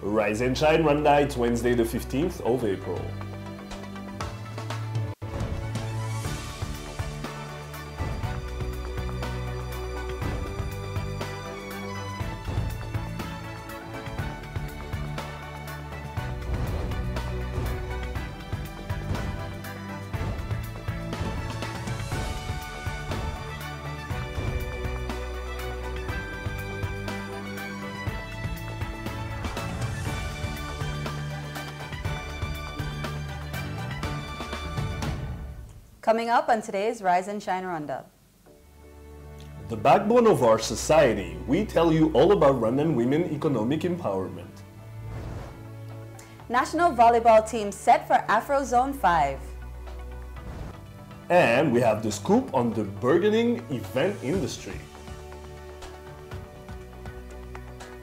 Rise and Shine Rwanda, it's Wednesday the 15th of April. Coming up on today's Rise and Shine Rwanda. The backbone of our society, we tell you all about Rwandan women economic empowerment. National volleyball team set for Afro Zone 5. And we have the scoop on the burgeoning event industry.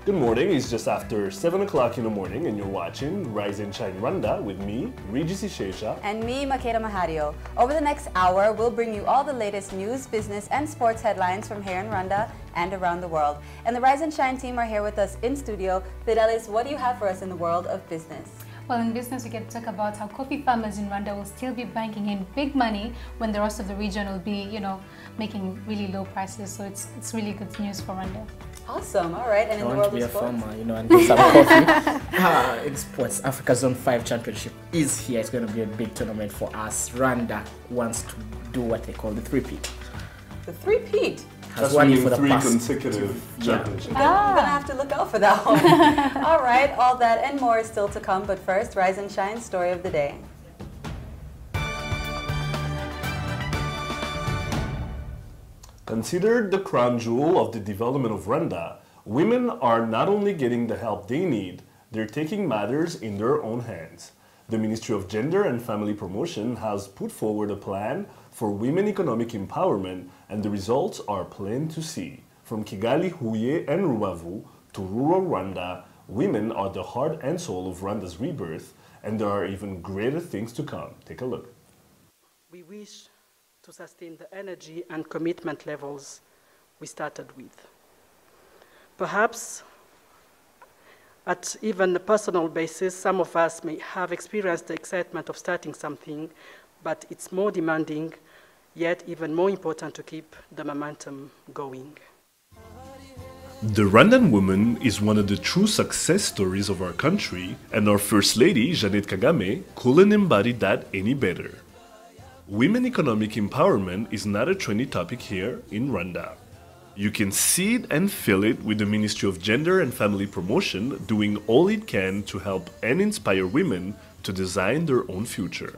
Good morning, it's just after 7 o'clock in the morning and you're watching Rise and Shine Rwanda with me, Regis Ishesha. And me, Makeda Mahario. Over the next hour, we'll bring you all the latest news, business, and sports headlines from here in Rwanda and around the world. And the Rise and Shine team are here with us in studio. Fidelis, what do you have for us in the world of business? Well, in business, we get to talk about how coffee farmers in Rwanda will still be banking in big money when the rest of the region will be, making really low prices. So it's really good news for Rwanda. Awesome. All right. And in the world of sports? I want to be a farmer, and get some coffee. In sports, Africa Zone 5 Championship is here. It's going to be a big tournament for us. Rwanda wants to do what they call the three-peat. The three-peat? That's winning for the three consecutive championships. You're going to have to look out for that one. All right. All that and more is still to come. But first, Rise and Shine story of the day. Considered the crown jewel of the development of Rwanda, women are not only getting the help they need, they're taking matters in their own hands. The Ministry of Gender and Family Promotion has put forward a plan for women economic empowerment, and the results are plain to see. From Kigali, Huye, and Rubavu to rural Rwanda, women are the heart and soul of Rwanda's rebirth, and there are even greater things to come. Take a look. We wish to sustain the energy and commitment levels we started with. Perhaps at even a personal basis, some of us may have experienced the excitement of starting something, but it's more demanding, yet even more important to keep the momentum going. The Rwandan woman is one of the true success stories of our country, and our First Lady, Jeannette Kagame, couldn't embody that any better. Women economic empowerment is not a trendy topic here in Rwanda. You can see it and feel it with the Ministry of Gender and Family Promotion doing all it can to help and inspire women to design their own future.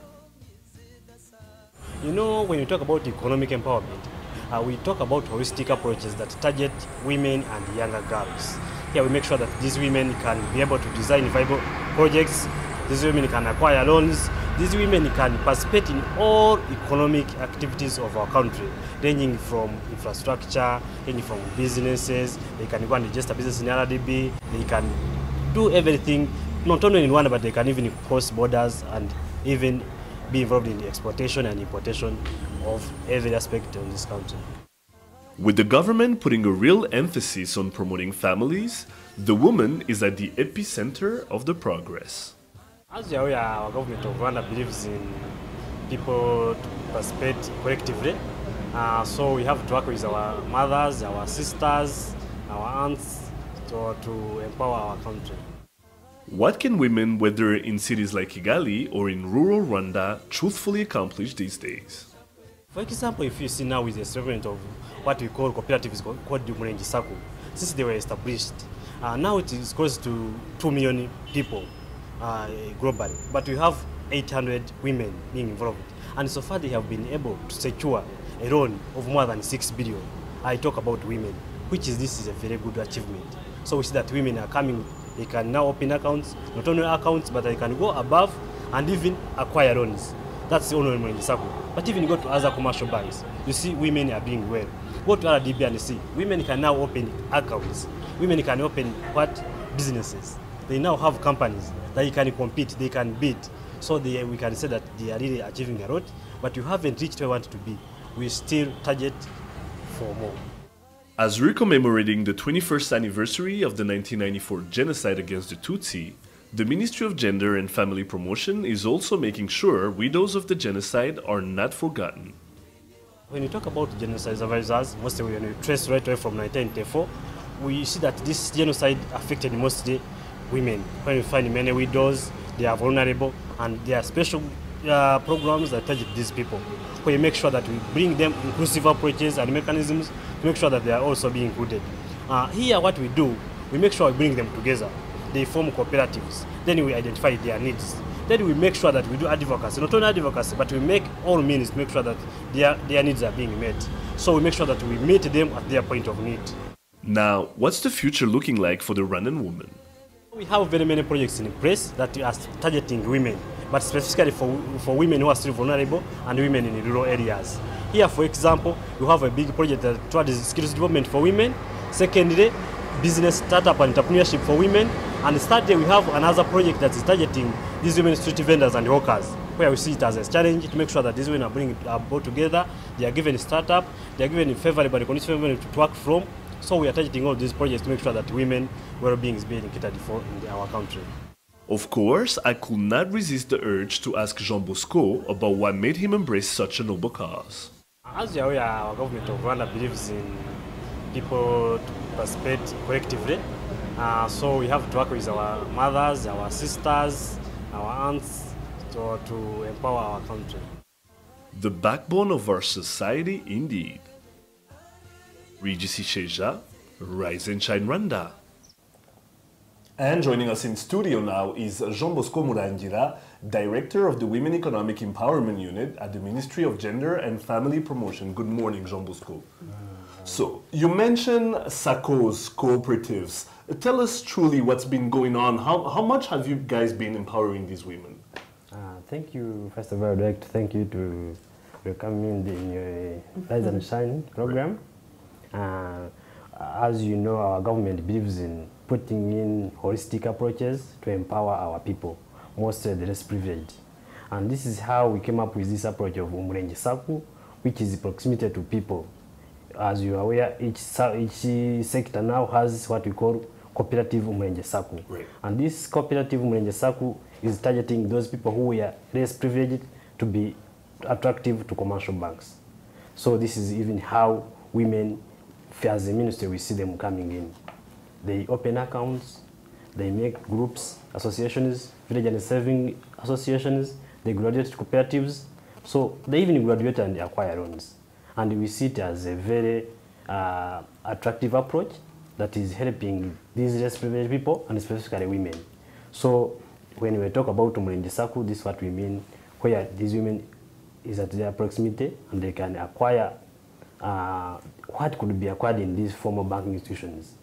When you talk about economic empowerment, we talk about holistic approaches that target women and younger girls. Here we make sure that these women can be able to design viable projects, these women can acquire loans, these women can participate in all economic activities of our country, ranging from infrastructure, ranging from businesses. They can go and register business in RDB. They can do everything, not only in Rwanda, but they can even cross borders and even be involved in the exportation and importation of every aspect of this country. With the government putting a real emphasis on promoting families, the woman is at the epicenter of the progress. As you're aware, our government of Rwanda believes in people to participate collectively. So we have to work with our mothers, our sisters, our aunts to empower our country. What can women, whether in cities like Kigali or in rural Rwanda, truthfully accomplish these days? For example, if you see now with the establishment of what we call cooperatives called the Murenji Sacco, since they were established, now it is close to 2 million people. Globally, but we have 800 women being involved, and so far they have been able to secure a loan of more than 6 billion. I talk about women, this is a very good achievement. So we see that women are coming, they can now open accounts, not only accounts, but they can go above and even acquire loans. That's the only one in the circle. But even go to other commercial banks, you see women are doing well. Go to RDB and see, women can now open accounts. Women can open businesses. They now have companies that they can compete, they can bid. So we can say that they are really achieving a lot, but you haven't reached where you want to be. We still target for more. As we're commemorating the 21st anniversary of the 1994 genocide against the Tutsi, the Ministry of Gender and Family Promotion is also making sure widows of the genocide are not forgotten. When you talk about genocide survivors, mostly when you trace right away from 1994, we see that this genocide affected mostly women. When you find many widows, they are vulnerable, and there are special programs that target these people. We make sure that we bring them inclusive approaches and mechanisms to make sure that they are also being included. Here what we do, we make sure we bring them together. They form cooperatives. Then we identify their needs. Then we make sure that we do advocacy, not only advocacy, but we make all means to make sure that their needs are being met. So we make sure that we meet them at their point of need. Now, what's the future looking like for the Rwandan woman? We have very many projects in place that are targeting women, but specifically for women who are still vulnerable and women in rural areas. Here, for example, we have a big project that towards skills development for women. Secondly, business startup and entrepreneurship for women. And thirdly, we have another project that is targeting these women street vendors and hawkers, where we see it as a challenge to make sure that these women are brought together, they are given a startup, they are given a favorable condition to work from. So we are targeting all these projects to make sure that women well-being is being catered for in our country. Of course, I could not resist the urge to ask Jean Bosco about what made him embrace such a noble cause. As you are aware, our government of Rwanda believes in people to participate collectively. So we have to work with our mothers, our sisters, our aunts to empower our country. The backbone of our society, indeed. Regis Isheja, Rise and Shine Rwanda. And joining us in studio now is Jean Bosco Murangira, Director of the Women Economic Empowerment Unit at the Ministry of Gender and Family Promotion. Good morning, Jean Bosco. So, you mentioned SACCOs, cooperatives. Tell us truly what's been going on. How much have you guys been empowering these women? Thank you. First of all, I'd like to thank you to welcome me in your Rise and Shine program. As you know, our government believes in putting in holistic approaches to empower our people, mostly the less privileged. And this is how we came up with this approach of Umurengi Sacco, which is proximity to people. As you are aware, each sector now has what we call cooperative Umurengi Sacco. Right. And this cooperative Umurengi Sacco is targeting those people who are less privileged to be attractive to commercial banks. So this is even how women, as a ministry, we see them coming in. They open accounts, they make groups, associations, village and saving associations, they graduate to cooperatives. So they even graduate and acquire loans. And we see it as a very attractive approach that is helping these less privileged people and specifically women. So when we talk about Umurengi Sacco, this is what we mean, where these women is at their proximity and they can acquire what could be acquired in these formal banking institutions.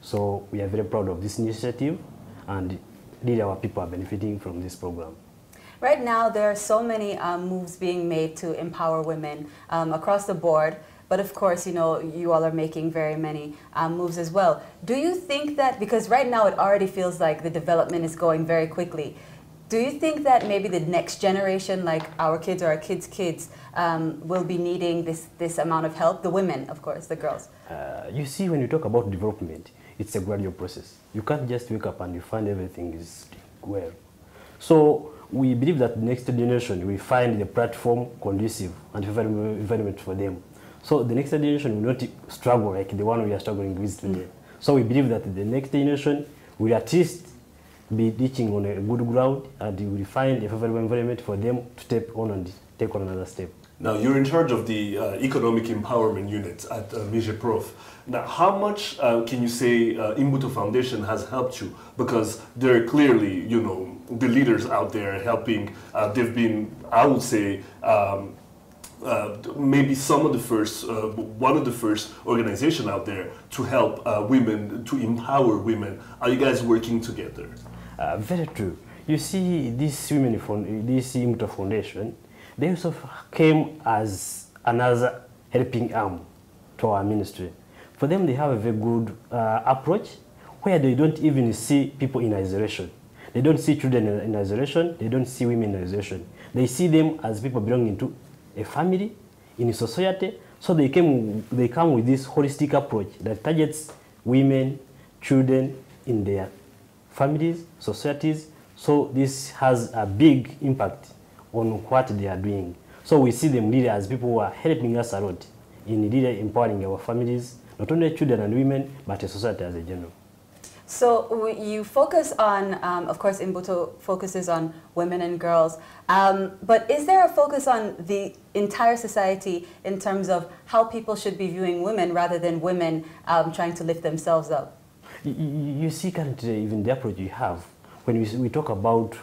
So we are very proud of this initiative and really our people are benefiting from this program. Right now, there are so many moves being made to empower women across the board. But of course, you know, you all are making very many moves as well. Do you think that, because right now it already feels like the development is going very quickly, do you think that maybe the next generation, like our kids or our kids' kids, will be needing this amount of help? The women, of course, the girls. You see, when you talk about development, it's a gradual process. You can't just wake up and you find everything is well. So we believe that the next generation will find the platform conducive and environment for them. So the next generation will not struggle like the one we are struggling with today. So we believe that the next generation will at least be reaching on a good ground and we will find a favorable environment for them to step on and take on another step. Now, you're in charge of the Economic Empowerment Unit at MIGEPROF. Now, how much can you say Imbuto Foundation has helped you? Because there are clearly, you know, the leaders out there helping. They've been, I would say, maybe some of the first, one of the first organization out there to help women, to empower women. Are you guys working together? Very true. You see, this Imbuto Foundation, they also came as another helping arm to our ministry. For them, they have a very good approach where they don't even see people in isolation. They don't see children in isolation. They don't see women in isolation. They see them as people belonging to a family, in a society, So they come with this holistic approach that targets women, children in their families, societies. So this has a big impact on what they are doing. So we see them really as people who are helping us a lot in really empowering our families, not only children and women, but the society as a general. So you focus on, of course, Imbuto focuses on women and girls, but is there a focus on the entire society in terms of how people should be viewing women rather than women trying to lift themselves up? You see currently even the approach you have, when we talk about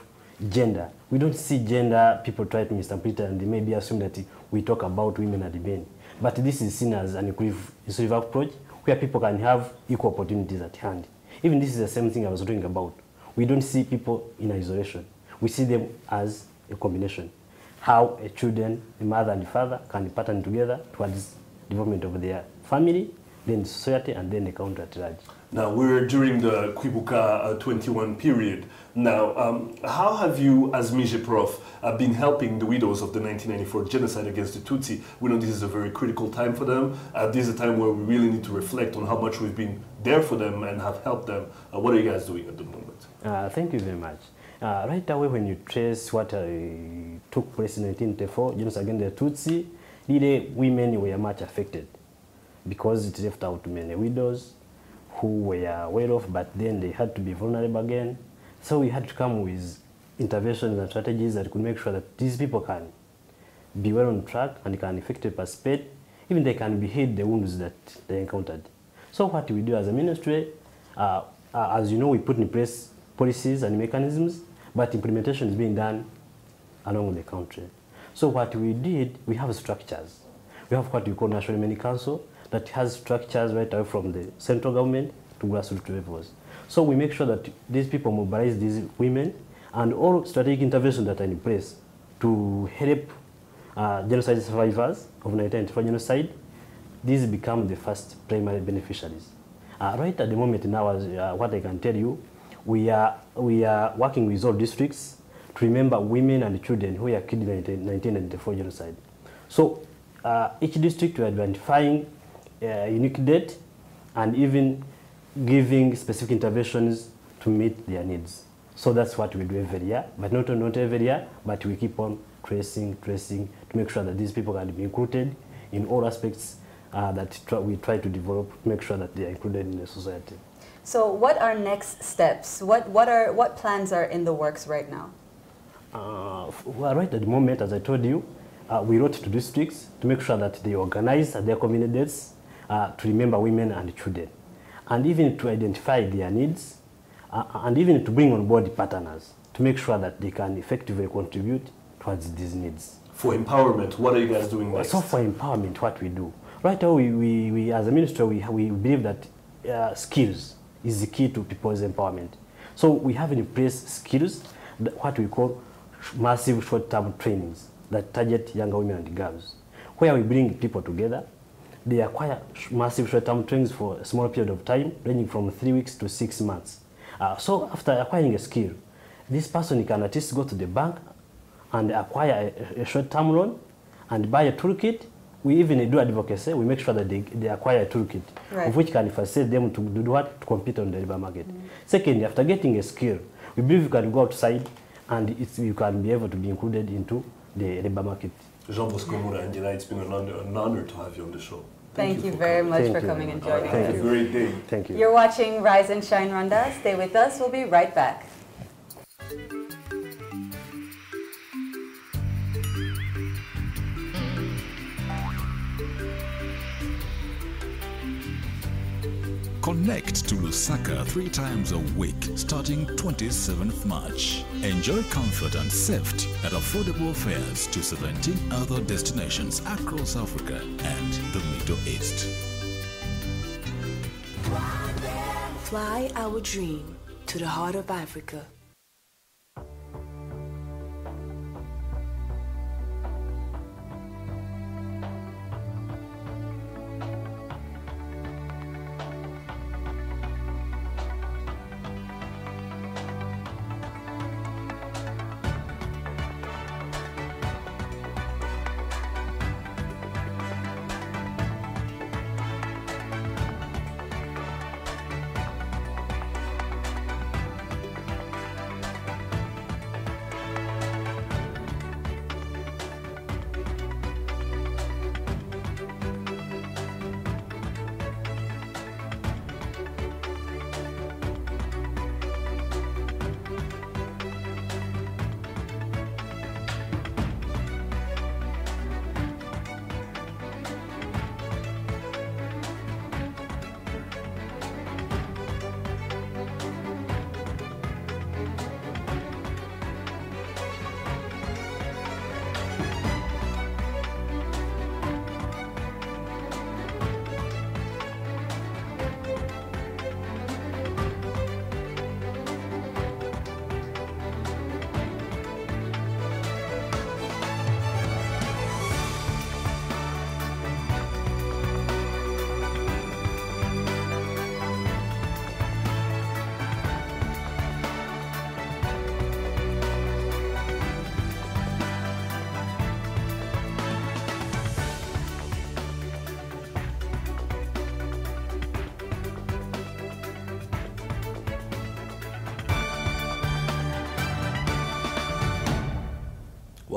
gender, we don't see gender, people try to misinterpret and they maybe assume that we talk about women and men. But this is seen as an inclusive approach where people can have equal opportunities at hand. Even this is the same thing I was talking about. We don't see people in isolation. We see them as a combination. How a children, a mother and a father can partner together towards development of their family, then society, and then the country at large. Now, we're during the Kwibuka 21 period. Now, how have you, as Migeprof, been helping the widows of the 1994 genocide against the Tutsi? We know this is a very critical time for them. This is a time where we really need to reflect on how much we've been there for them and have helped them. What are you guys doing at the moment? Thank you very much. Right away, when you trace what took place in 1994, genocide against the Tutsi, really women were much affected because it left out many widows who were well off, but then they had to be vulnerable again. So we had to come with interventions and strategies that could make sure that these people can be well on track and can effectively participate, even they can be healed the wounds that they encountered. So what we do as a ministry, as you know, we put in place policies and mechanisms, but implementation is being done along with the country. So what we did, we have structures. We have what we call National Women Council that has structures right away from the central government to grassroots levels. So we make sure that these people mobilize these women and all strategic interventions that are in place to help genocide survivors of 1994 genocide. These become the first primary beneficiaries. Right at the moment now, as what I can tell you, we are working with all districts to remember women and children who were killed in 1994 genocide. So each district we are identifying a unique date and even giving specific interventions to meet their needs. So that's what we do every year, but not every year, but we keep on tracing to make sure that these people can be included in all aspects that we try to develop to make sure that they are included in the society. So what are next steps? What plans are in the works right now? Right at the moment, as I told you, we wrote to districts to make sure that they organize at their communities to remember women and children, and even to identify their needs, and even to bring on board partners to make sure that they can effectively contribute towards these needs. For empowerment, what are you guys doing next? So for empowerment, what we do? Right now, we as a ministry, we believe that skills is the key to people's empowerment. So we have in place skills, what we call massive short-term trainings that target younger women and girls, where we bring people together. They acquire massive short-term trainings for a small period of time, ranging from 3 weeks to 6 months. So after acquiring a skill, this person can at least go to the bank and acquire a short-term loan and buy a toolkit. We even do advocacy. We make sure that they acquire a toolkit, right, of which can facilitate them to do what? To compete on the labor market. Secondly, after getting a skill, we believe you can go outside and you can be able to be included into the labor market. Jean Bosco Murangela, it's been an honor to have you on the show. Thank you very much for coming and joining us. Have a great day. Thank you. You're watching Rise and Shine Rwanda. Stay with us. We'll be right back. Connect to Lusaka 3 times a week starting 27th March. Enjoy comfort and safety at affordable fares to 17 other destinations across Africa and the Middle East. Fly our dream to the heart of Africa.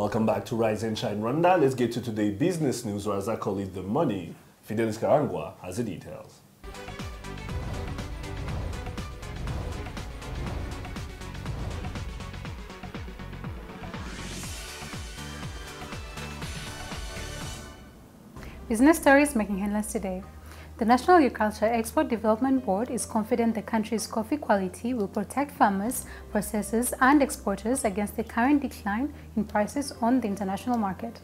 Welcome back to Rise and Shine Rwanda. Let's get to today's business news, or as I call it, the money. Fidelis Karangwa has the details. Business stories making headlines today. The National Agriculture Export Development Board is confident the country's coffee quality will protect farmers, processors, and exporters against the current decline in prices on the international market.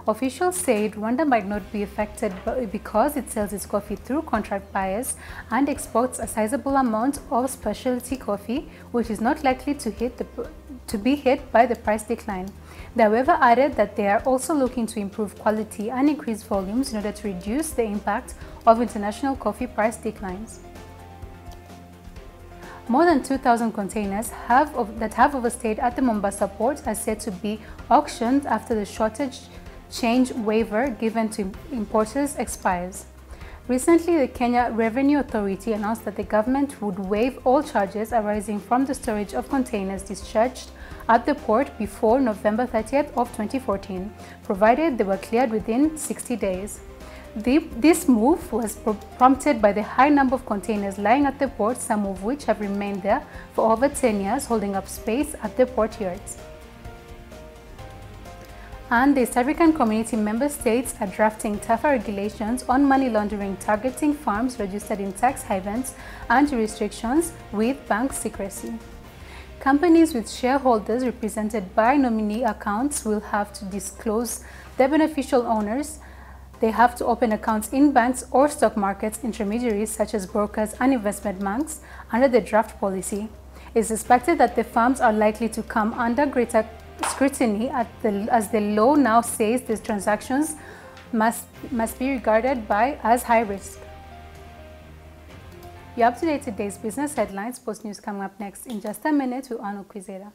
Officials said Rwanda might not be affected because it sells its coffee through contract buyers and exports a sizable amount of specialty coffee, which is not likely to be hit by the price decline. They, however, added that they are also looking to improve quality and increase volumes in order to reduce the impact of international coffee price declines. More than 2,000 containers that have overstayed at the Mombasa port are said to be auctioned after the shortage change waiver given to importers expires. Recently, the Kenya Revenue Authority announced that the government would waive all charges arising from the storage of containers discharged at the port before November 30th of 2014, provided they were cleared within 60 days. This move was prompted by the high number of containers lying at the port, some of which have remained there for over 10 years, holding up space at the port yards. And the East African Community member states are drafting tougher regulations on money laundering targeting firms registered in tax havens and restrictions with bank secrecy. Companies with shareholders represented by nominee accounts will have to disclose their beneficial owners. They have to open accounts in banks or stock markets intermediaries such as brokers and investment banks under the draft policy. It is expected that the firms are likely to come under greater scrutiny as the law now says these transactions must be regarded as high risk. You're up to date today's business headlines. Post news coming up next in just a minute with Anu Kwizera.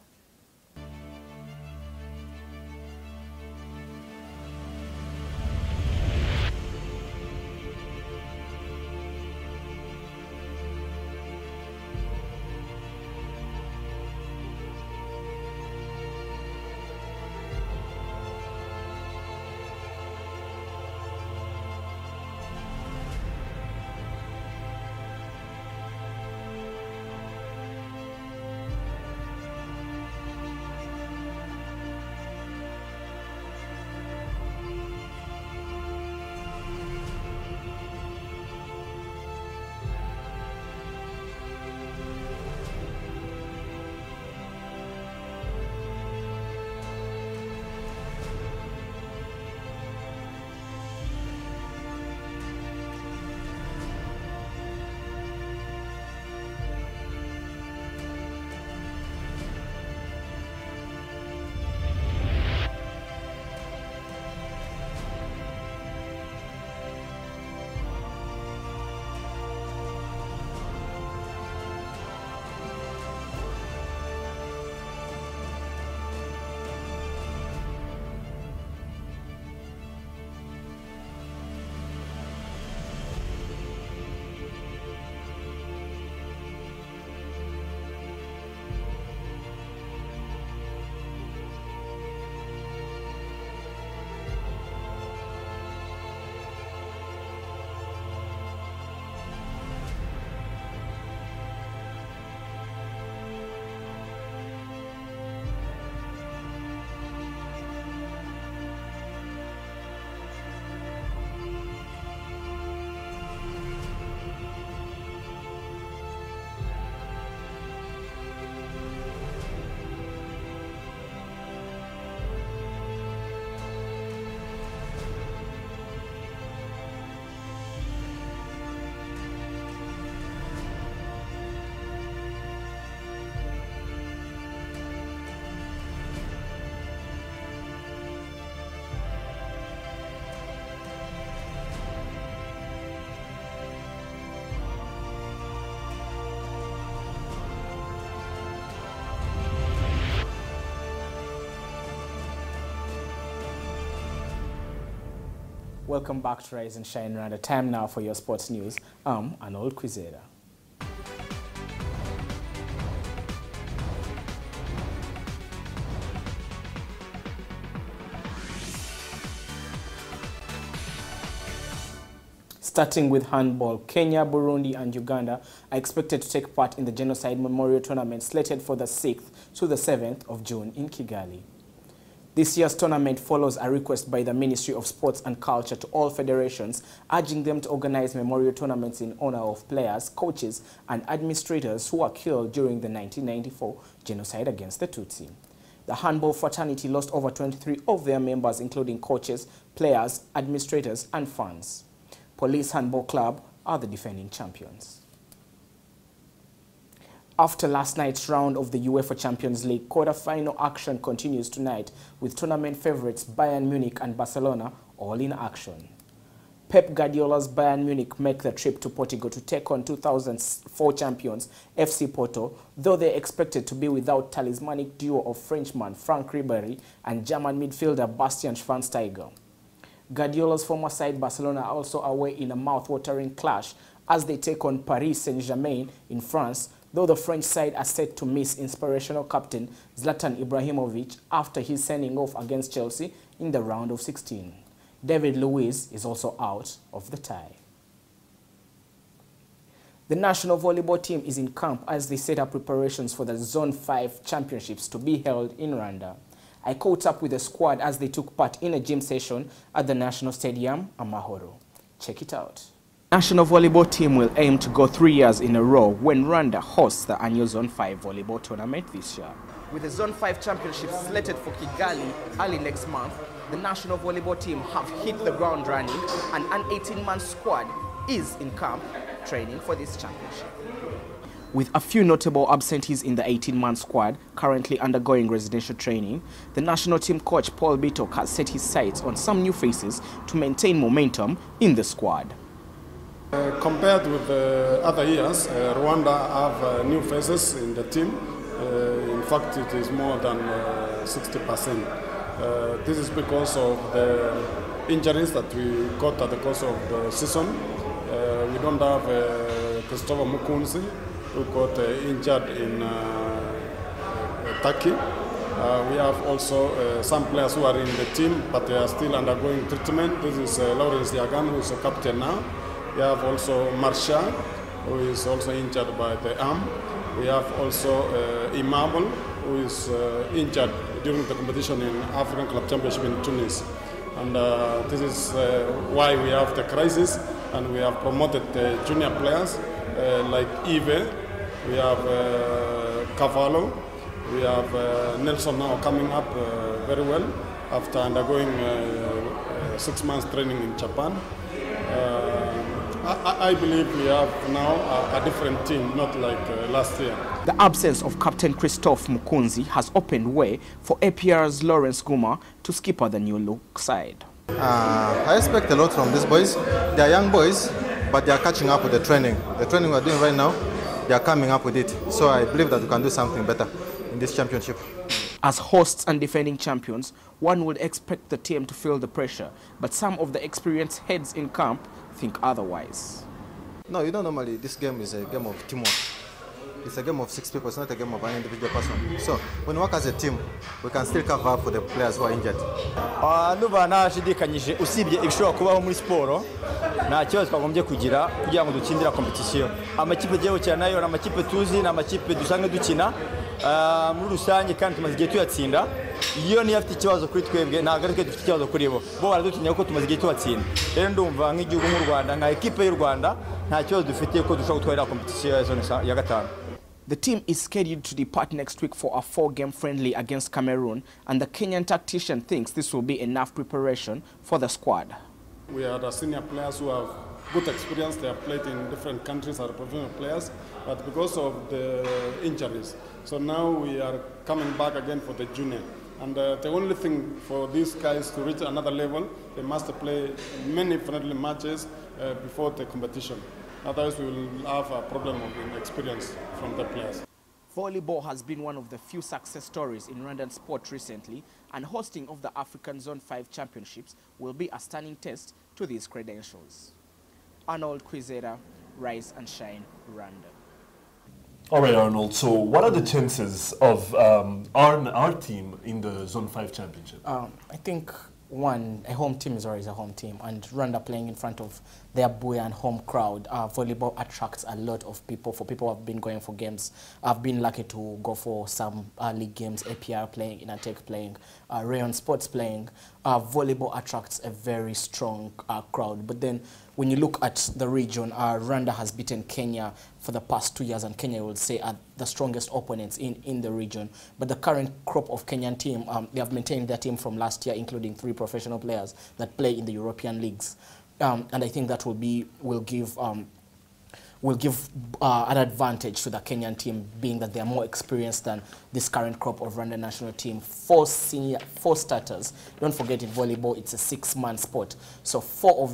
Welcome back to Rise and Shine Rwanda. Time now for your sports news. I'm Arnold Kwizera. Starting with handball, Kenya, Burundi and Uganda are expected to take part in the Genocide Memorial Tournament slated for the 6th to the 7th of June in Kigali. This year's tournament follows a request by the Ministry of Sports and Culture to all federations, urging them to organize memorial tournaments in honor of players, coaches and administrators who were killed during the 1994 genocide against the Tutsi. The handball fraternity lost over 23 of their members, including coaches, players, administrators and fans. Police Handball Club are the defending champions. After last night's round of the UEFA Champions League, quarter-final action continues tonight with tournament favourites Bayern Munich and Barcelona all in action. Pep Guardiola's Bayern Munich make the trip to Portugal to take on 2004 champions FC Porto, though they're expected to be without talismanic duo of Frenchman Franck Ribéry and German midfielder Bastian Schweinsteiger. Guardiola's former side Barcelona are also away in a mouth-watering clash as they take on Paris Saint-Germain in France, though the French side are set to miss inspirational captain Zlatan Ibrahimovic after his sending off against Chelsea in the round of 16. David Luiz is also out of the tie. The national volleyball team is in camp as they set up preparations for the Zone 5 championships to be held in Rwanda. I caught up with the squad as they took part in a gym session at the National Stadium, Amahoro. Check it out. National volleyball team will aim to go 3 years in a row when Rwanda hosts the annual Zone 5 volleyball tournament this year. With the Zone 5 championships slated for Kigali early next month, the national volleyball team have hit the ground running and an 18-man squad is in camp training for this championship. With a few notable absentees in the 18-man squad currently undergoing residential training, the national team coach Paul Bitok has set his sights on some new faces to maintain momentum in the squad. Compared with other years, Rwanda have new faces in the team. In fact, it is more than 60%. This is because of the injuries that we got at the course of the season. We don't have Christopher Mukunzi, who got injured in Turkey. We have also some players who are in the team, but they are still undergoing treatment. This is Lawrence Yagan, who is a captain now. We have also Marsha, who is also injured by the arm. We have also Imabel, who is injured during the competition in African Club Championship in Tunis. And this is why we have the crisis, and we have promoted the junior players like Ive. We have Cavallo, we have Nelson now coming up very well after undergoing 6 months training in Japan. I believe we have now a different team, not like last year. The absence of Captain Christophe Mukunzi has opened way for APR's Lawrence Guma to skipper the new look side. I expect a lot from these boys. They are young boys, but they are catching up with the training. The training we are doing right now, they are coming up with it. So I believe that we can do something better in this championship. As hosts and defending champions, one would expect the team to feel the pressure, but some of the experienced heads in camp think otherwise. No, you know, normally this game is a game of teamwork. It's a game of 6 people, it's not a game of an individual person. So when we work as a team, we can still cover up for the players who are injured. Nuba nashidikanyije usibye ibishobora kubaho muri sport nta kibazo twagombye kugira kugira ngo dutsindira competition. Amakipe giye gukina nayo na amakipe tuzi na amakipe dusanzwe dukina muri rusange kandi tumaze igihe tuyatsinda. Iyo ni afite ikibazo kuri twebwe ntabwo ari twe dufite ikibazo kuri bo. Bo baradutinya ko tumaze igihe tubatsinda. Rero ndumva nk'igihugu mu Rwanda nka equipe y'u Rwanda nta kibazo dufite ko dushobora gutwara competition ya zone ya gatanu. The team is scheduled to depart next week for a 4-game friendly against Cameroon, and the Kenyan tactician thinks this will be enough preparation for the squad. We are the senior players who have good experience. They have played in different countries, are professional players, but because of the injuries. So now we are coming back again for the junior. And the only thing for these guys to reach another level, they must play many friendly matches before the competition. Otherwise, we will have a problem of inexperience from the players. Volleyball has been one of the few success stories in Rwandan sport recently, and hosting of the African Zone 5 Championships will be a stunning test to these credentials. Arnold Kwizera, Rise and Shine, Rwanda. All right, Arnold, so what are the chances of our team in the Zone 5 Championship? I think, one, a home team is always a home team, and Rwanda playing in front of their buoyant home crowd. Volleyball attracts a lot of people. For people who have been going for games, I've been lucky to go for some league games, APR playing, Inatech playing, Rayon Sports playing. Volleyball attracts a very strong crowd. But then when you look at the region, Rwanda has beaten Kenya for the past 2 years, and Kenya, will say, are the strongest opponents in the region. But the current crop of Kenyan team, they have maintained their team from last year, including 3 professional players that play in the European leagues. And I think that will give an advantage to the Kenyan team, being that they are more experienced than this current crop of Rwanda national team. 4 starters. Don't forget, in volleyball, it's a 6-man sport. So 4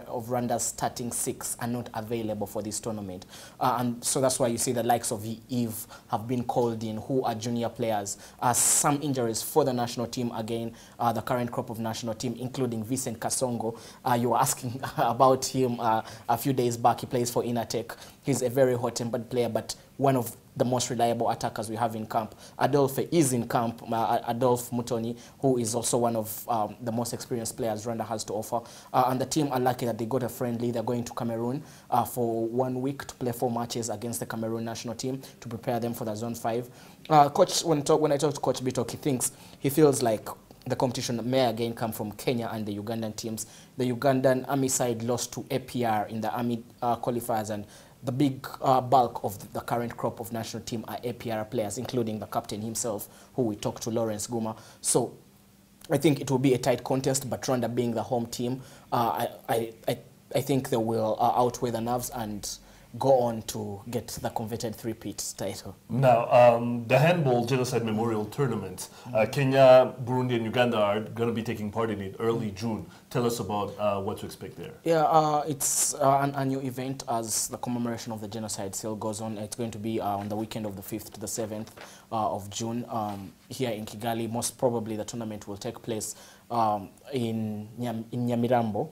of Rwanda's starting 6 are not available for this tournament. And so that's why you see the likes of Eve have been called in, who are junior players. Some injuries for the national team, again, the current crop of national team, including Vincent Kasongo. You were asking about him a few days back. He plays for Inatech. He's a very hot-tempered player, but one of the most reliable attackers we have in camp. Adolphe is in camp, Adolphe Mutoni, who is also one of the most experienced players Rwanda has to offer. And the team are lucky that they got a friendly. They're going to Cameroon for 1 week to play 4 matches against the Cameroon national team to prepare them for the Zone 5. Coach, when I talk to Coach Bitok, he feels like the competition may again come from Kenya and the Ugandan teams. The Ugandan Army side lost to APR in the Army qualifiers, and the big bulk of the current crop of national team are APR players, including the captain himself, who we talked to, Lawrence Guma. So I think it will be a tight contest, but Rwanda being the home team, I think they will outweigh the nerves and go on to get the coveted three-peat title. Now, the handball genocide memorial tournament, Kenya, Burundi, and Uganda are going to be taking part in it early June. Tell us about what to expect there. Yeah, it's an annual event as the commemoration of the genocide still goes on. It's going to be on the weekend of the 5th to the 7th of June here in Kigali. Most probably the tournament will take place in Nyamirambo.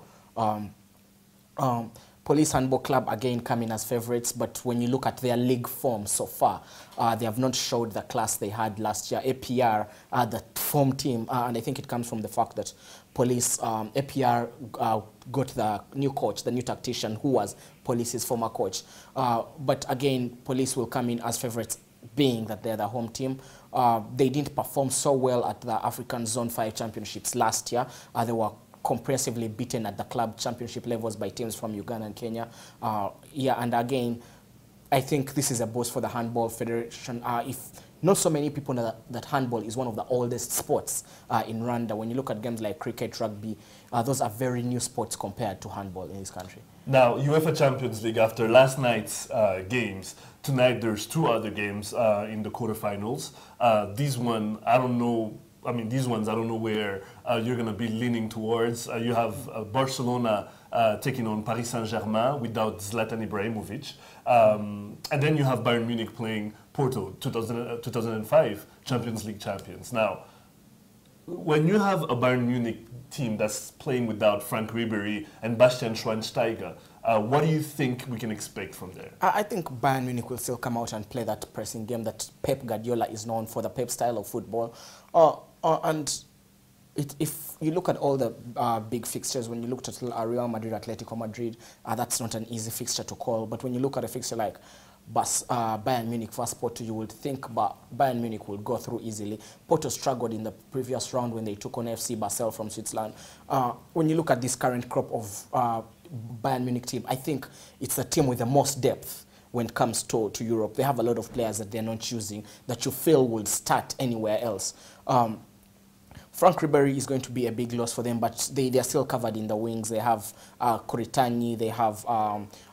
Police Handball Club again coming as favorites, but when you look at their league form so far, they have not showed the class they had last year. APR are the form team, and I think it comes from the fact that Police, APR got the new coach, the new tactician, who was Police's former coach. But again, Police will come in as favorites, being that they're the home team. They didn't perform so well at the African Zone 5 Championships last year. They were comprehensively beaten at the club championship levels by teams from Uganda and Kenya. And again, I think this is a boost for the Handball Federation. If not so many people know that handball is one of the oldest sports in Rwanda. When you look at games like cricket, rugby, those are very new sports compared to handball in this country. Now, UEFA Champions League, after last night's games, tonight there's 2 other games in the quarterfinals. These ones, I don't know where you're going to be leaning towards. You have Barcelona taking on Paris Saint-Germain without Zlatan Ibrahimovic. And then you have Bayern Munich playing Porto, 2005 Champions League champions. Now, when you have a Bayern Munich team that's playing without Frank Ribery and Bastian Schweinsteiger, what do you think we can expect from there? I think Bayern Munich will still come out and play that pressing game that Pep Guardiola is known for, the Pep style of football. If you look at all the big fixtures, when you looked at Real Madrid, Atletico Madrid, that's not an easy fixture to call. But when you look at a fixture like Bayern Munich versus Porto, you would think Bayern Munich will go through easily. Porto struggled in the previous round when they took on FC Basel from Switzerland. When you look at this current crop of Bayern Munich team, I think it's the team with the most depth when it comes to Europe. They have a lot of players that they're not choosing that you feel will start anywhere else. Frank Ribery is going to be a big loss for them, but they're still covered in the wings. They have Kuritani, they have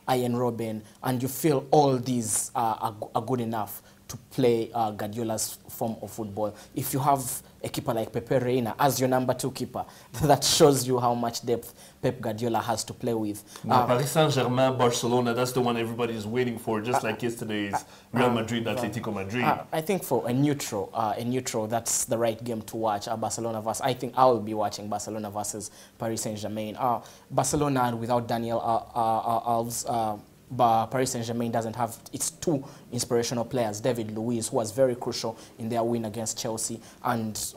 Ian Robben, and you feel all these are good enough to play Guardiola's form of football. If you have a keeper like Pepe Reina as your number 2 keeper, that shows you how much depth Pep Guardiola has to play with. Paris Saint-Germain, Barcelona, that's the one everybody is waiting for, just like yesterday's Real Madrid, Atletico Madrid. I think for a neutral, that's the right game to watch. Barcelona versus, I think I will be watching Barcelona versus Paris Saint-Germain. Barcelona without Daniel Alves, but Paris Saint-Germain doesn't have its 2 inspirational players, David Luiz, who was very crucial in their win against Chelsea, and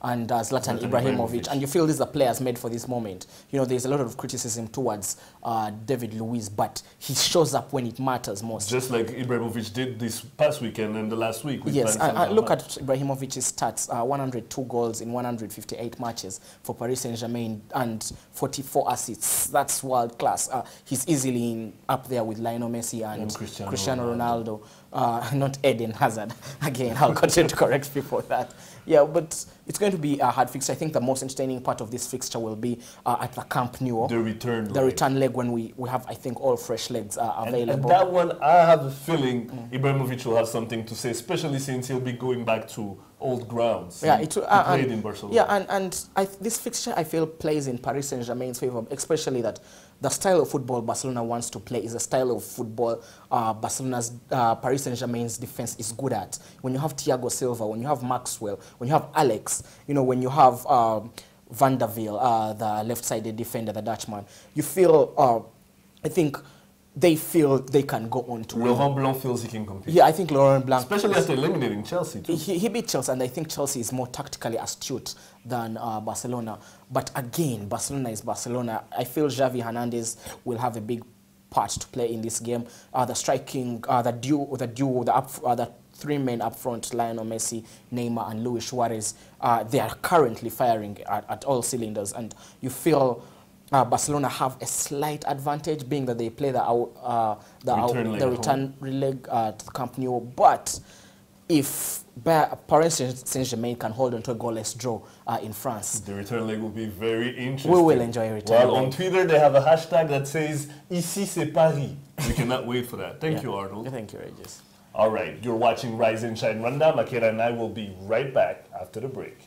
and Zlatan Ibrahimovic, and you feel these are players made for this moment. You know, there's a lot of criticism towards David Luiz, but he shows up when it matters most. Just like Ibrahimovic did this past weekend and the last week. With Yes, and look at Ibrahimovic's stats, 102 goals in 158 matches for Paris Saint-Germain and 44 assists. That's world class. He's easily up there with Lionel Messi and Cristiano Ronaldo. Not Eden Hazard. Again, I'll continue to correct people with that. Yeah, but it's going to be a hard fixture. I think the most entertaining part of this fixture will be at the Camp Nou. The return leg. The return leg when we have, I think, all fresh legs available. And that one, I have a feeling Ibrahimovic will have something to say, especially since he'll be going back to old grounds. Yeah, he played in Barcelona. Yeah, and this fixture, I feel, plays in Paris Saint-Germain's favor, especially that the style of football Barcelona wants to play is a style of football Paris Saint-Germain's defense is good at. When you have Thiago Silva, when you have Maxwell, when you have Alex, you know, when you have Van der Wiel, the left-sided defender, the Dutchman, you feel, I think, they feel they can go on to Laurent Blanc feels he can compete. Yeah, I think Laurent Blanc... Especially after eliminating Chelsea, too. He beat Chelsea, and I think Chelsea is more tactically astute than Barcelona. But again, Barcelona is Barcelona. I feel Xavi Hernandez will have a big part to play in this game. The striking, the three men up front, Lionel Messi, Neymar, and Luis Suarez, they are currently firing at all cylinders, and you feel Barcelona have a slight advantage, being that they play the return leg to the Camp Nou. But if Paris Saint-Germain can hold on to a goalless draw in France, the return leg will be very interesting. We will enjoy a return leg. Well, on Twitter they have a hashtag that says "Ici c'est Paris." We cannot wait for that. Thank you, Arnold. Thank you, Regis. All right, you're watching Rise and Shine Rwanda. Makeda and I will be right back after the break.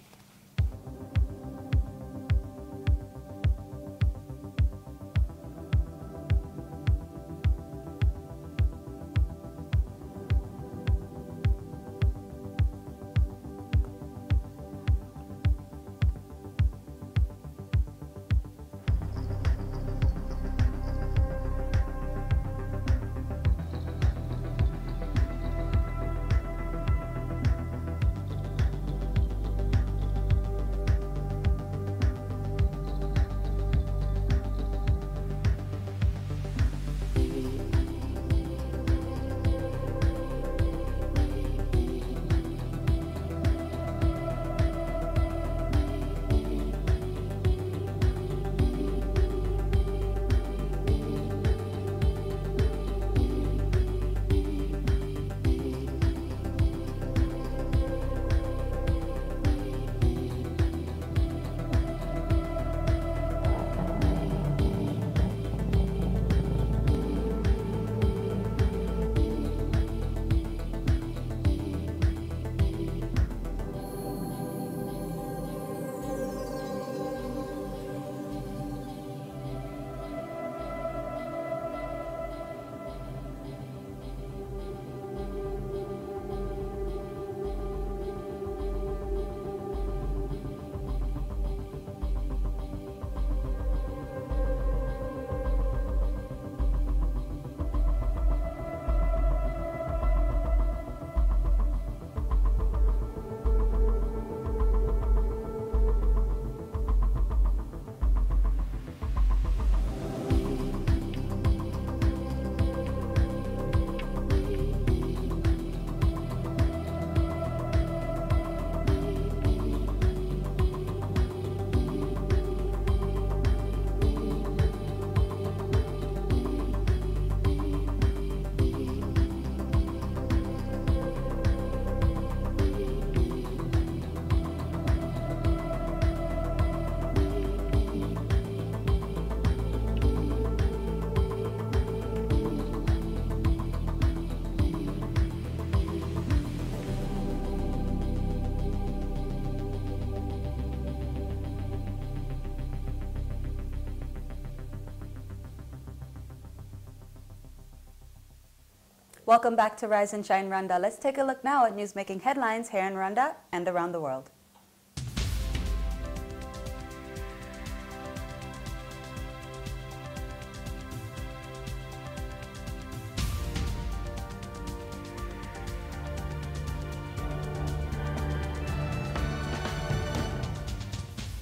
Welcome back to Rise and Shine Rwanda. Let's take a look now at news making headlines here in Rwanda and around the world.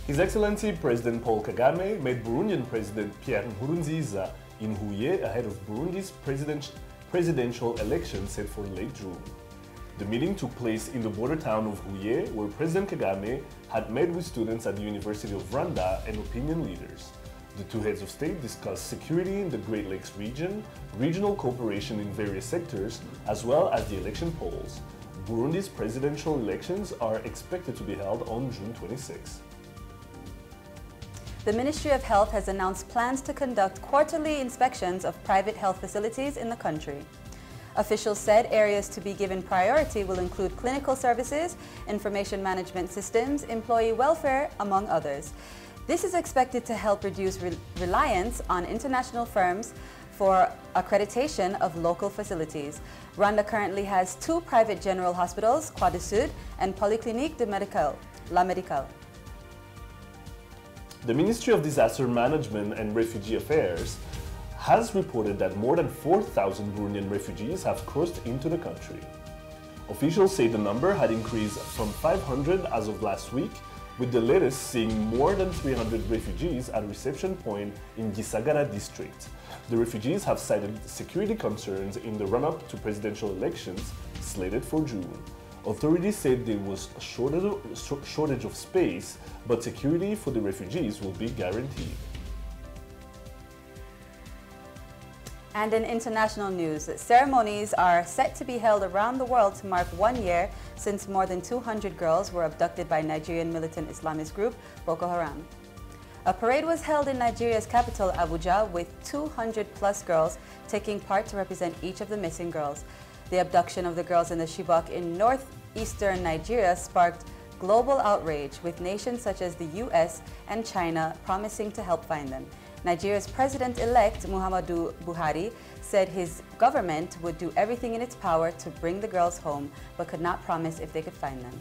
His Excellency President Paul Kagame met Burundian President Pierre Nkurunziza in Huye ahead of Burundi's presidential election set for late June. The meeting took place in the border town of Huye, where President Kagame had met with students at the University of Rwanda and opinion leaders. The two heads of state discussed security in the Great Lakes region, regional cooperation in various sectors, as well as the election polls. Burundi's presidential elections are expected to be held on June 26. The Ministry of Health has announced plans to conduct quarterly inspections of private health facilities in the country. Officials said areas to be given priority will include clinical services, information management systems, employee welfare, among others. This is expected to help reduce reliance on international firms for accreditation of local facilities. Rwanda currently has 2 private general hospitals, Croix du Sud and Polyclinique de La Médicale. The Ministry of Disaster Management and Refugee Affairs has reported that more than 4,000 Burundian refugees have crossed into the country. Officials say the number had increased from 500 as of last week, with the latest seeing more than 300 refugees at a reception point in Gisagara district. The refugees have cited security concerns in the run-up to presidential elections slated for June. Authorities said there was a shortage of space, but security for the refugees will be guaranteed. And in international news, ceremonies are set to be held around the world to mark 1 year since more than 200 girls were abducted by Nigerian militant Islamist group Boko Haram. A parade was held in Nigeria's capital, Abuja, with 200+ girls taking part to represent each of the missing girls. The abduction of the girls in the Chibok in northeastern Nigeria sparked global outrage, with nations such as the US and China promising to help find them. Nigeria's president-elect, Muhammadu Buhari, said his government would do everything in its power to bring the girls home, but could not promise if they could find them.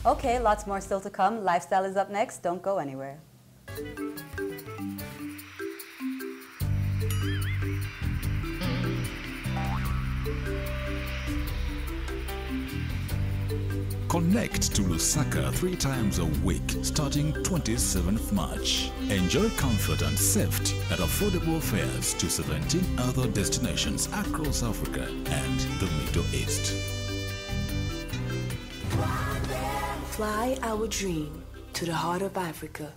Okay, lots more still to come. Lifestyle is up next. Don't go anywhere. Connect to Lusaka 3 times a week starting 27th March. Enjoy comfort and safety at affordable fares to 17 other destinations across Africa and the Middle East. Fly our dream to the heart of Africa.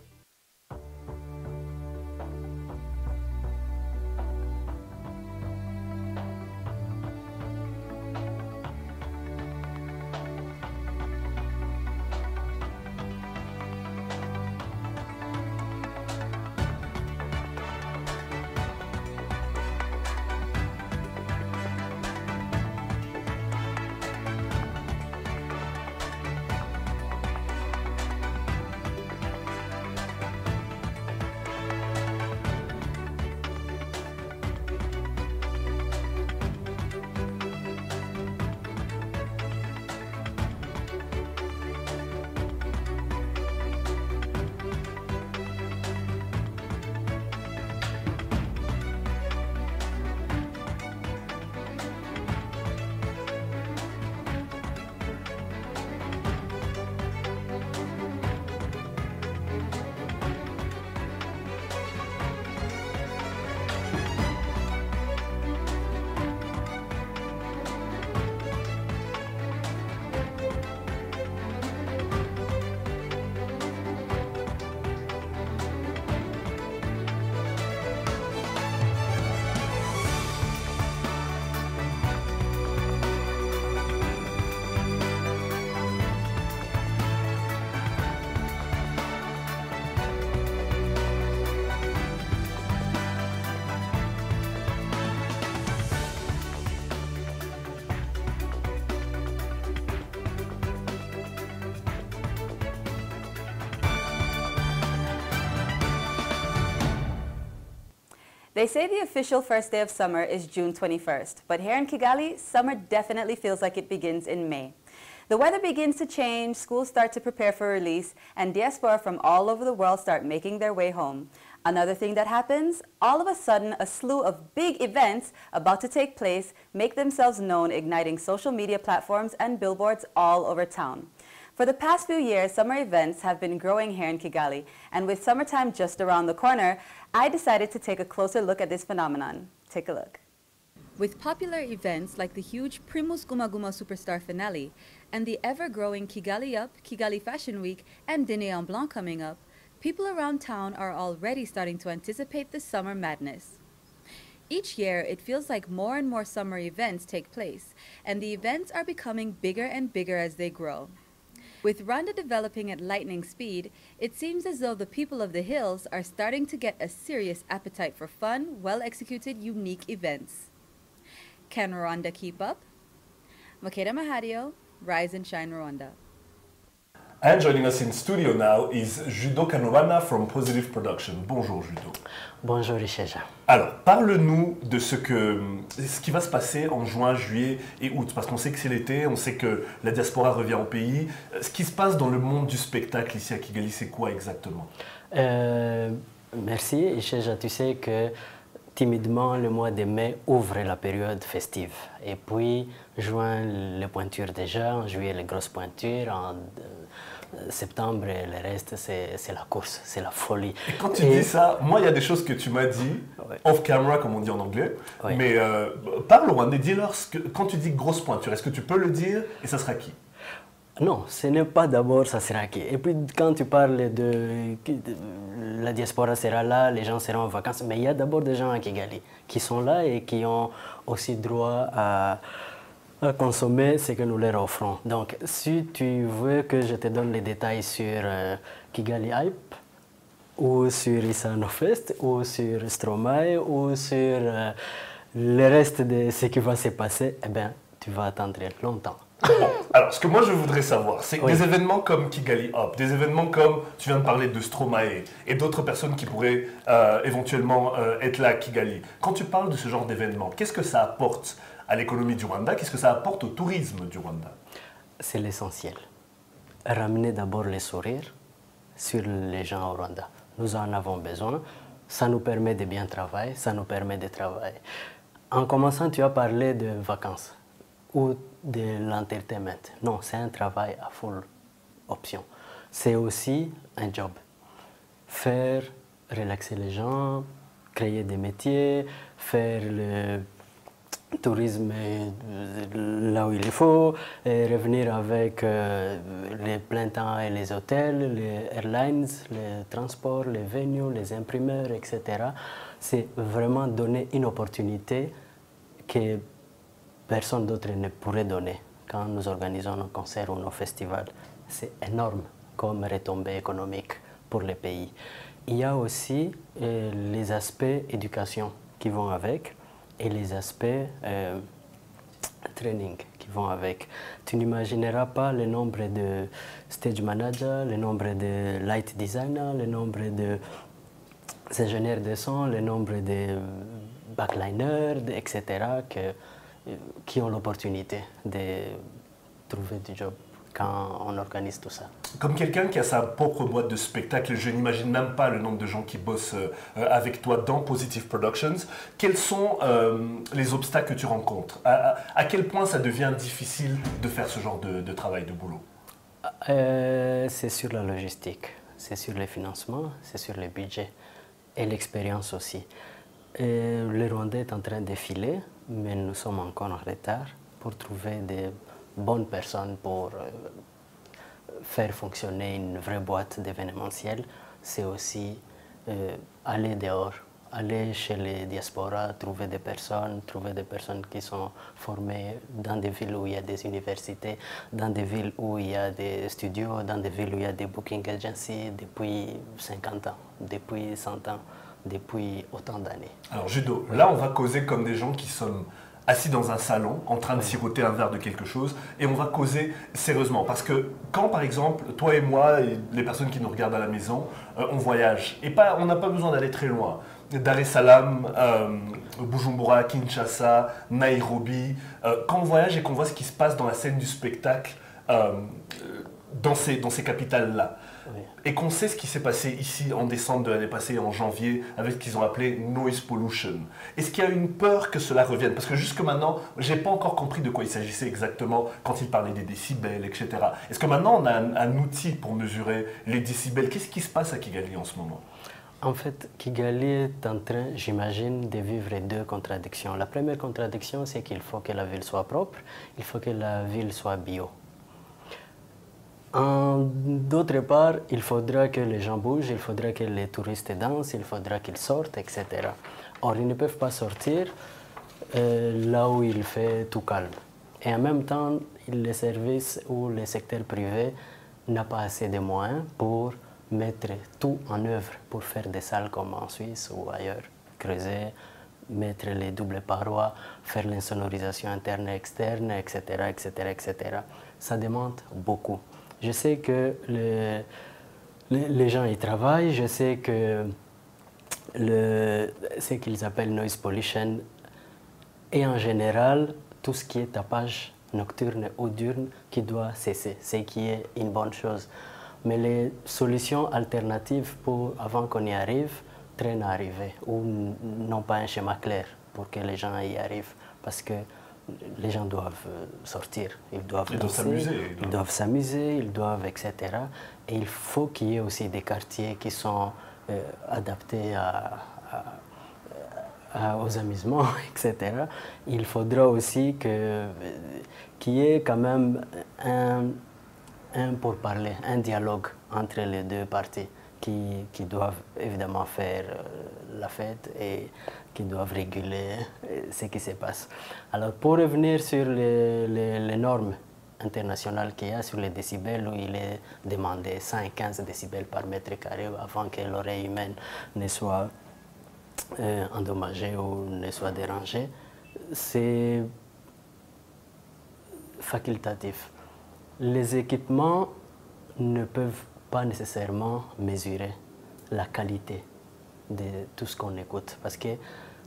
They say the official first day of summer is June 21st, but here in Kigali, summer definitely feels like it begins in May. The weather begins to change, schools start to prepare for release, and diaspora from all over the world start making their way home. Another thing that happens, all of a sudden, a slew of big events about to take place make themselves known, igniting social media platforms and billboards all over town. For the past few years, summer events have been growing here in Kigali, and with summertime just around the corner, I decided to take a closer look at this phenomenon. Take a look. With popular events like the huge Primus Guma Guma Superstar finale and the ever-growing Kigali Up, Kigali Fashion Week, and Dîner en Blanc coming up, people around town are already starting to anticipate the summer madness. Each year, it feels like more and more summer events take place, and the events are becoming bigger and bigger as they grow. With Rwanda developing at lightning speed, it seems as though the people of the hills are starting to get a serious appetite for fun, well-executed, unique events. Can Rwanda keep up? Makeda Mahadio, Rise and Shine Rwanda. And joining us in studio now is Judo Kanovana from Positive Production. Bonjour Judo. Bonjour Isheja. Alors, parle-nous de ce qui va se passer en juin, juillet et août, parce qu'on sait que c'est l'été, on sait que la diaspora revient au pays. Ce qui se passe dans le monde du spectacle ici à Kigali, c'est quoi exactement? Merci Isheja, tu sais que timidement, le mois de mai ouvre la période festive. Et puis, juin, les pointures déjà, en juillet, les grosses pointures, en septembre, le reste, c'est la course, c'est la folie. Et quand tu dis ça, moi, il y a des choses que tu m'as dit, off-camera, comme on dit en anglais, mais parle Rwandais, dis-leur, quand tu dis grosse pointure, est-ce que tu peux le dire et ça sera qui? Non, ce n'est pas d'abord ça sera qui. Et puis quand tu parles de la diaspora sera là, les gens seront en vacances, mais il y a d'abord des gens à Kigali qui sont là et qui ont aussi droit à consommer ce que nous leur offrons. Donc si tu veux que je te donne les détails sur Kigali Hype, ou sur Isano Fest, ou sur Stromae, ou sur le reste de ce qui va se passer, eh bien, tu vas attendre longtemps. Bon, alors, ce que moi je voudrais savoir, c'est des événements comme Kigali Up, des événements comme, tu viens de parler de Stromae et d'autres personnes qui pourraient éventuellement être là à Kigali. Quand tu parles de ce genre d'événements, qu'est-ce que ça apporte à l'économie du Rwanda? Qu'est-ce que ça apporte au tourisme du Rwanda? C'est l'essentiel. Ramener d'abord les sourires sur les gens au Rwanda. Nous en avons besoin. Ça nous permet de bien travailler, ça nous permet de travailler. En commençant, tu as parlé de vacances ou de l'entertainment. Non, c'est un travail à full option. C'est aussi un job. Faire relaxer les gens, créer des métiers, faire le tourisme là où il faut, et revenir avec les plein temps et les hôtels, les airlines, les transports, les venues, les imprimeurs, etc. C'est vraiment donner une opportunité que personne d'autre ne pourrait donner quand nous organisons nos concerts ou nos festivals. C'est énorme comme retombée économique pour le pays. Il y a aussi les aspects éducation qui vont avec et les aspects training qui vont avec. Tu n'imagineras pas le nombre de stage managers, le nombre de light designers, le nombre d'ingénieurs de son, le nombre de backliners, etc. qui ont l'opportunité de trouver du job quand on organise tout ça. Comme quelqu'un qui a sa propre boîte de spectacle, je n'imagine même pas le nombre de gens qui bossent avec toi dans Positive Productions. Quels sont les obstacles que tu rencontres? À quel point ça devient difficile de faire ce genre de travail, de boulot? C'est sur la logistique, c'est sur les financements, c'est sur les budgets et l'expérience aussi. Le Rwanda est en train de filer, mais nous sommes encore en retard pour trouver des bonnes personnes pour faire fonctionner une vraie boîte d'événementiel. C'est aussi aller dehors, aller chez les diasporas, trouver des personnes qui sont formées dans des villes où il y a des universités, dans des villes où il y a des studios, dans des villes où il y a des booking agencies depuis 50 ans, depuis 100 ans, depuis autant d'années. Alors Judo, là on va causer comme des gens qui sont assis dans un salon, en train de siroter un verre de quelque chose, et on va causer sérieusement. Parce que quand, par exemple, toi et moi, et les personnes qui nous regardent à la maison, on voyage, et on n'a pas besoin d'aller très loin. Dar es Salaam, Bujumbura, Kinshasa, Nairobi, quand on voyage et qu'on voit ce qui se passe dans la scène du spectacle dans ces capitales-là. Oui. Et qu'on sait ce qui s'est passé ici en décembre de l'année passée, en janvier, avec ce qu'ils ont appelé noise pollution. Est-ce qu'il y a une peur que cela revienne? Parce que jusque maintenant, je n'ai pas encore compris de quoi il s'agissait exactement quand ils parlaient des décibels, etc. Est-ce que maintenant on a un outil pour mesurer les décibels? Qu'est-ce qui se passe à Kigali en ce moment? En fait, Kigali est en train, j'imagine, de vivre deux contradictions. La première contradiction, c'est qu'il faut que la ville soit propre, il faut que la ville soit bio. D'autre part, il faudra que les gens bougent, il faudra que les touristes dansent, il faudra qu'ils sortent, etc. Or, ils ne peuvent pas sortir là où il fait tout calme. Et en même temps, les services ou le secteur privé n'a pas assez de moyens pour mettre tout en œuvre pour faire des salles comme en Suisse ou ailleurs, creuser, mettre les doubles parois, faire l'insonorisation interne et externe, etc., etc., etc. Ça demande beaucoup. Je sais que les gens y travaillent, je sais que ce qu'ils appellent noise pollution est en général tout ce qui est tapage nocturne ou diurne qui doit cesser, ce qui est une bonne chose. Mais les solutions alternatives avant qu'on y arrive traînent à arriver ou n'ont pas un schéma clair pour que les gens y arrivent. Parce que les gens doivent sortir, ils doivent danser, ils doivent s'amuser, ils doivent, etc. Et il faut qu'il y ait aussi des quartiers qui sont adaptés aux amusements, etc. Il faudra aussi qu'il y ait quand même un pourparler, un dialogue entre les deux parties qui doivent évidemment faire la fête et qui doivent réguler ce qui se passe. Alors pour revenir sur les normes internationales qu'il y a sur les décibels, où il est demandé 115 décibels par mètre carré avant que l'oreille humaine ne soit endommagée ou ne soit dérangée, c'est facultatif. Les équipements ne peuvent pas nécessairement mesurer la qualité de tout ce qu'on écoute. Parce que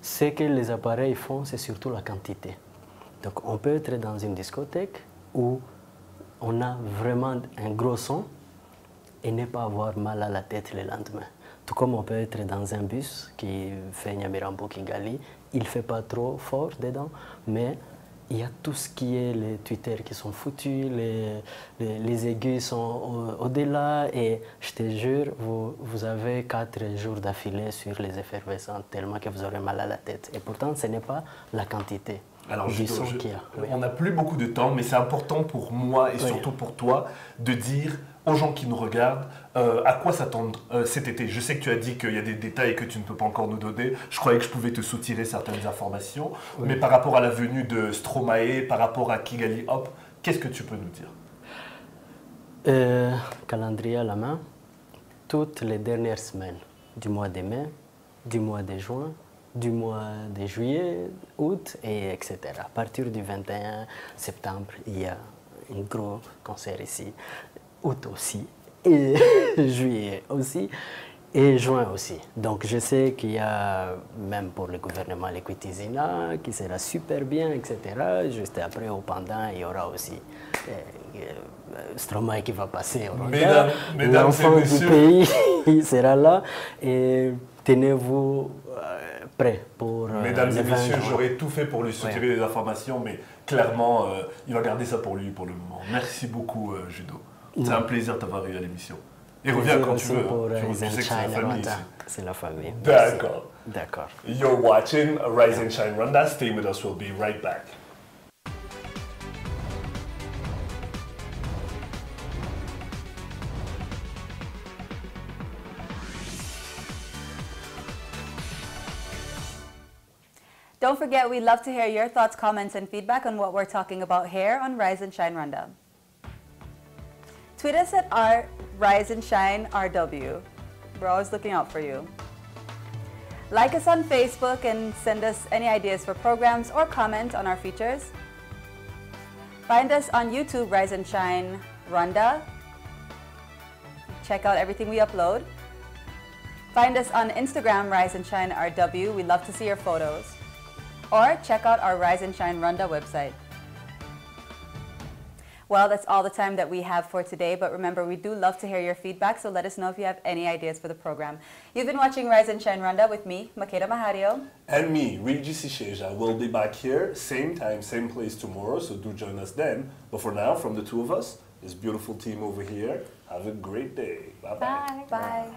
ce que les appareils font, c'est surtout la quantité. Donc on peut être dans une discothèque où on a vraiment un gros son et ne pas avoir mal à la tête le lendemain. Tout comme on peut être dans un bus qui fait Nyamirambo-Kigali, il ne fait pas trop fort dedans, mais il y a tout ce qui est les tweeters qui sont foutus, les aigus sont au-delà et je te jure, vous avez 4 jours d'affilée sur les effervescents tellement que vous aurez mal à la tête. Et pourtant, ce n'est pas la quantité. Alors, on n'a plus beaucoup de temps, mais c'est important pour moi et surtout pour toi de dire aux gens qui nous regardent à quoi s'attendre cet été. Je sais que tu as dit qu'il y a des détails que tu ne peux pas encore nous donner. Je croyais que je pouvais te soutirer certaines informations. Mais par rapport à la venue de Stromae, par rapport à Kigali Hop, qu'est-ce que tu peux nous dire? Calendrier à la main, toutes les dernières semaines du mois de mai, du mois de juin, du mois de juillet, août, et etc. À partir du 21 septembre, il y a un gros concert ici. Août aussi, et juillet aussi, et juin aussi. Donc je sais qu'il y a, même pour le gouvernement, l'Equitizina, qui sera super bien, etc. Juste après, au pendant, il y aura aussi Stromae qui va passer au Rwanda. L'enfant du pays, il sera là. Et tenez-vous prêts pour Mesdames et messieurs, j'aurais tout fait pour lui soutirer les informations, mais clairement, il va garder ça pour lui pour le moment. Merci beaucoup, Judo. C'est un plaisir de t'avoir eu à l'émission. Et reviens quand tu veux. Tu sais que c'est la famille ici. C'est la famille. D'accord. D'accord. You're watching Rise and Shine Rwanda. Stay with us. We'll be right back. Don't forget, we'd love to hear your thoughts, comments, and feedback on what we're talking about here on Rise and Shine Rwanda. Tweet us at our Rise and Shine RW. We're always looking out for you. Like us on Facebook and send us any ideas for programs or comment on our features. Find us on YouTube, Rise and Shine Rwanda. Check out everything we upload. Find us on Instagram, Rise and Shine RW. We'd love to see your photos. Or check out our Rise and Shine Rwanda website. Well, that's all the time that we have for today, but remember, we do love to hear your feedback, so let us know if you have any ideas for the program. You've been watching Rise and Shine Rwanda with me, Makeda Mahario. And me, Regis Isheja. We'll be back here, same time, same place tomorrow, so do join us then. But for now, from the two of us, this beautiful team over here, have a great day. Bye-bye. Bye. Bye.